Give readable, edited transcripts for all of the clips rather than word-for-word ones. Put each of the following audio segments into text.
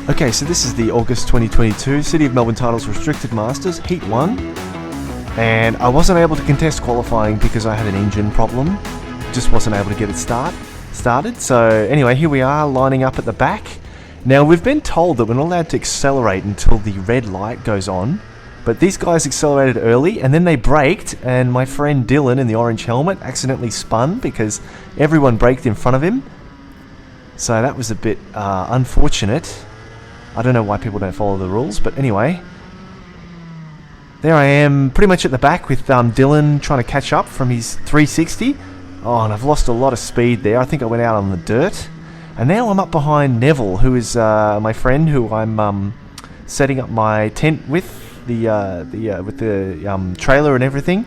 Okay, so this is the August 2022 City of Melbourne Titles Restricted Masters, Heat 1. And I wasn't able to contest qualifying because I had an engine problem. Just wasn't able to get it started. So anyway, here we are lining up at the back. Now we've been told that we're not allowed to accelerate until the red light goes on. But these guys accelerated early and then they braked, and my friend Dylan in the orange helmet accidentally spun because everyone braked in front of him. So that was a bit unfortunate. I don't know why people don't follow the rules, but anyway. There I am, pretty much at the back with Dylan trying to catch up from his 360. Oh, and I've lost a lot of speed there. I think I went out on the dirt. And now I'm up behind Neville, who is my friend who I'm setting up my tent with the trailer and everything.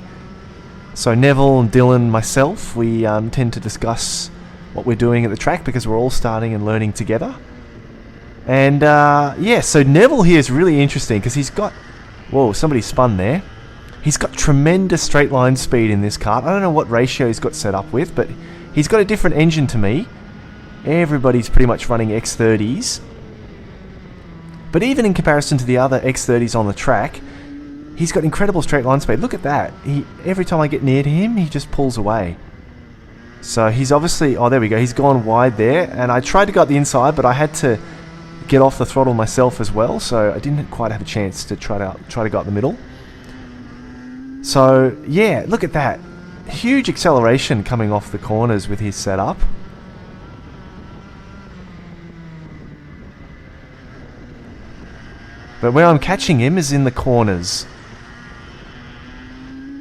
So Neville and Dylan, myself, we tend to discuss what we're doing at the track because we're all starting and learning together. And yeah, so Neville here is really interesting because he's got... Whoa, somebody spun there. He's got tremendous straight line speed in this kart. I don't know what ratio he's got set up with, but he's got a different engine to me. Everybody's pretty much running X30s. But even in comparison to the other X30s on the track, he's got incredible straight line speed. Look at that. Every time I get near to him, he just pulls away. So he's obviously... Oh, there we go. He's gone wide there. And I tried to go up the inside, but I had to get off the throttle myself as well, so I didn't quite have a chance to try to go up the middle. So yeah, look at that. Huge acceleration coming off the corners with his setup. But where I'm catching him is in the corners.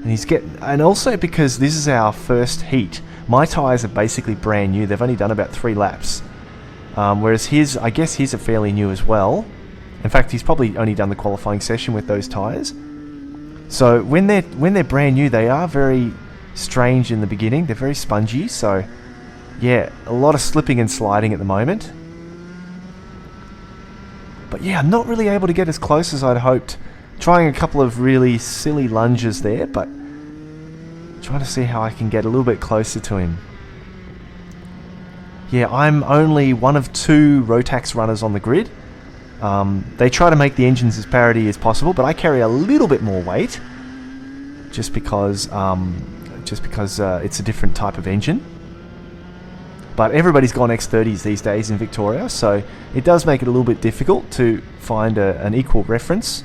And also because this is our first heat, my tyres are basically brand new. They've only done about 3 laps. Whereas his, I guess his are fairly new as well. In fact, he's probably only done the qualifying session with those tyres. So when they're brand new, they are very strange in the beginning. They're very spongy. So yeah, a lot of slipping and sliding at the moment. But yeah, I'm not really able to get as close as I'd hoped. Trying a couple of really silly lunges there, but trying to see how I can get a little bit closer to him. Yeah, I'm only one of 2 Rotax runners on the grid. They try to make the engines as parity as possible, but I carry a little bit more weight, just because it's a different type of engine. But everybody's gone X30s these days in Victoria, so it does make it a little bit difficult to find an equal reference.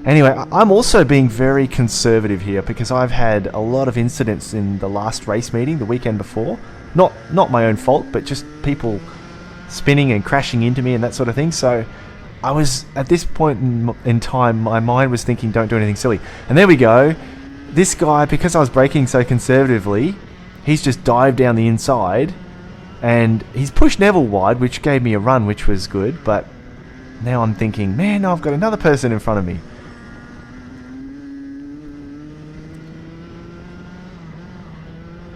Anyway, I'm also being very conservative here because I've had a lot of incidents in the last race meeting the weekend before. Not my own fault, but just people spinning and crashing into me and that sort of thing. So I was, at this point in time, my mind was thinking, don't do anything silly. And there we go. This guy, because I was braking so conservatively, he's just dived down the inside and he's pushed Neville wide, which gave me a run, which was good. But now I'm thinking, man, I've got another person in front of me.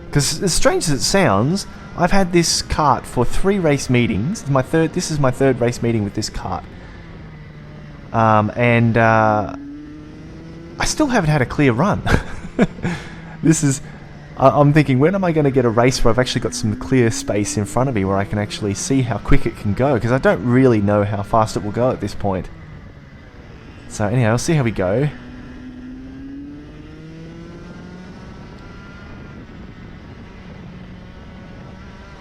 Because as strange as it sounds, I've had this kart for 3 race meetings. This is my third race meeting with this kart. And I still haven't had a clear run. I'm thinking, when am I going to get a race where I've actually got some clear space in front of me where I can actually see how quick it can go? Because I don't really know how fast it will go at this point. So anyhow, I'll see how we go.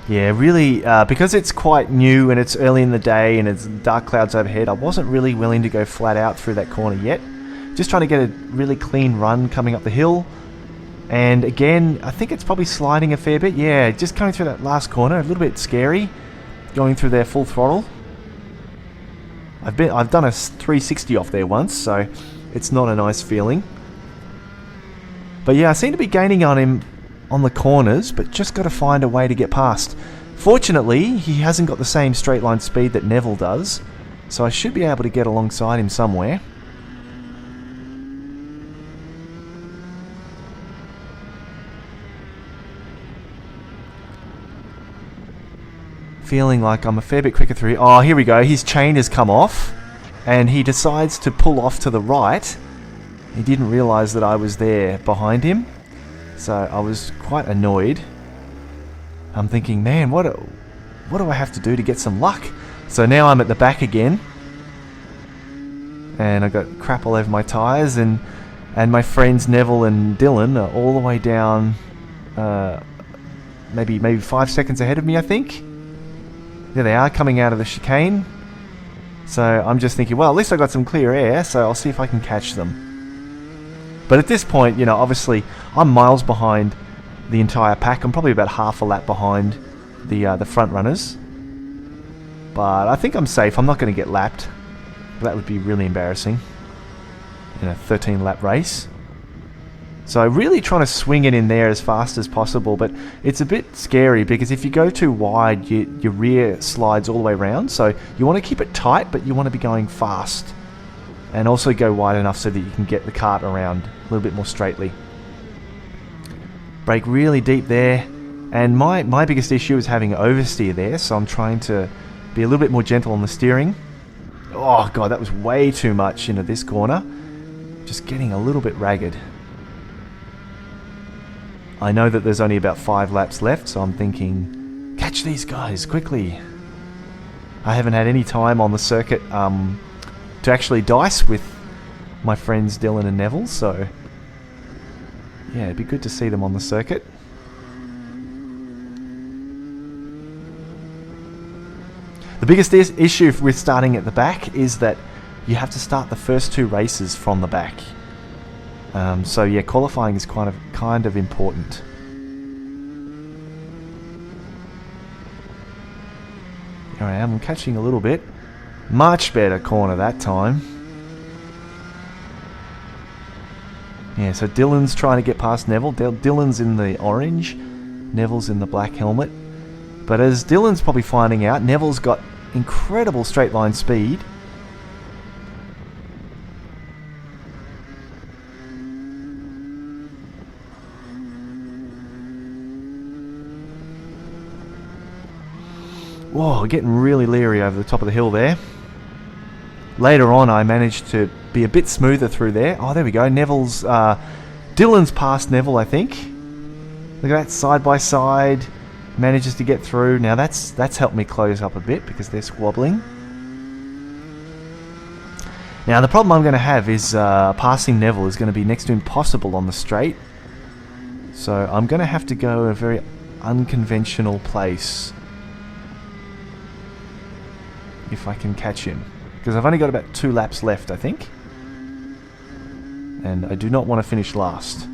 Yeah, really, because it's quite new and it's early in the day and it's dark clouds overhead, I wasn't really willing to go flat out through that corner yet. Just trying to get a really clean run coming up the hill. And again, I think it's probably sliding a fair bit. Yeah, just coming through that last corner, a little bit scary, going through there full throttle. I've done a 360 off there once, so it's not a nice feeling. But yeah, I seem to be gaining on him on the corners, but just got to find a way to get past. Fortunately, he hasn't got the same straight line speed that Neville does, so I should be able to get alongside him somewhere. Feeling like I'm a fair bit quicker through. Oh, here we go. His chain has come off, and he decides to pull off to the right. He didn't realise that I was there behind him. So I was quite annoyed. I'm thinking, man, what do I have to do to get some luck? So now I'm at the back again, and I got crap all over my tyres, and my friends Neville and Dylan are all the way down, maybe 5 seconds ahead of me, I think. There they are, coming out of the chicane. So I'm just thinking, well, at least I got some clear air, so I'll see if I can catch them. But at this point, you know, obviously I'm miles behind the entire pack. I'm probably about half a lap behind the front runners. But I think I'm safe. I'm not going to get lapped. That would be really embarrassing in a 13-lap race. So really trying to swing it in there as fast as possible, but it's a bit scary because if you go too wide, your rear slides all the way around. So you want to keep it tight, but you want to be going fast. And also go wide enough so that you can get the kart around a little bit more straightly. Brake really deep there. And my biggest issue is having oversteer there, so I'm trying to be a little bit more gentle on the steering. Oh god, that was way too much into this corner. Just getting a little bit ragged. I know that there's only about 5 laps left, so I'm thinking, catch these guys quickly. I haven't had any time on the circuit to actually dice with my friends Dylan and Neville, so yeah, it'd be good to see them on the circuit. The biggest issue with starting at the back is that you have to start the first 2 races from the back. So yeah, qualifying is kind of important. Here I am, I'm catching a little bit. Much better corner that time. Yeah, so Dylan's trying to get past Neville. Dylan's in the orange, Neville's in the black helmet. But as Dylan's probably finding out, Neville's got incredible straight line speed. Whoa, getting really leery over the top of the hill there. Later on, I managed to be a bit smoother through there. Oh, there we go. Dylan's past Neville, I think. Look at that, side by side. Manages to get through. Now that's helped me close up a bit because they're squabbling. Now the problem I'm going to have is passing Neville is going to be next to impossible on the straight. So I'm going to have to go a very unconventional place if I can catch him. Because I've only got about 2 laps left, I think. And I do not want to finish last.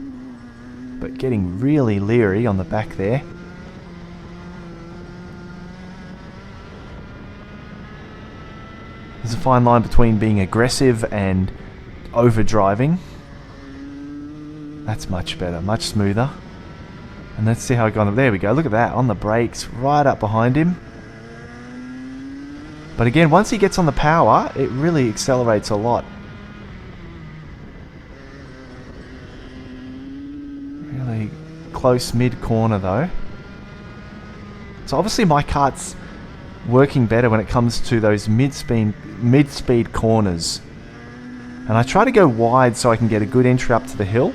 But getting really leery on the back there. There's a fine line between being aggressive and overdriving. That's much better, much smoother. And let's see how I got on. There we go, look at that, on the brakes, right up behind him. But again, once he gets on the power, it really accelerates a lot. Really close mid-corner though. So obviously my kart's working better when it comes to those mid-speed corners. And I try to go wide so I can get a good entry up to the hill.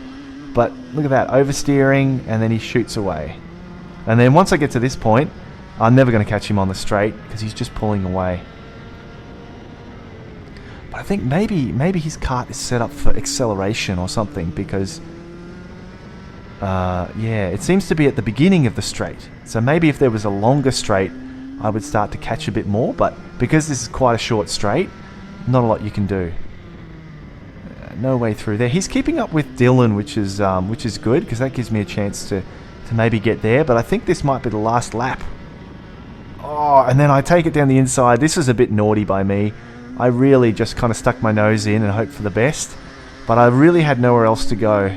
But look at that, oversteering, and then he shoots away. And then once I get to this point, I'm never going to catch him on the straight because he's just pulling away. But I think maybe his kart is set up for acceleration or something because yeah, it seems to be at the beginning of the straight. So maybe if there was a longer straight, I would start to catch a bit more. But because this is quite a short straight, not a lot you can do. No way through there. He's keeping up with Dylan, which is good because that gives me a chance to maybe get there. But I think this might be the last lap. Oh, and then I take it down the inside. This is a bit naughty by me. I really just kind of stuck my nose in and hoped for the best. But I really had nowhere else to go.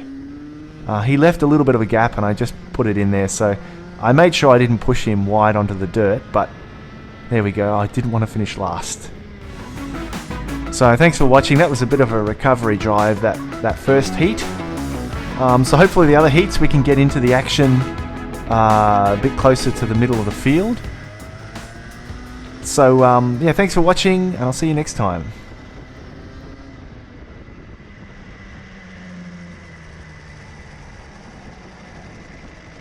He left a little bit of a gap and I just put it in there. So I made sure I didn't push him wide onto the dirt. But there we go. I didn't want to finish last. So thanks for watching. That was a bit of a recovery drive, that first heat. So hopefully the other heats we can get into the action a bit closer to the middle of the field. So yeah, thanks for watching and I'll see you next time.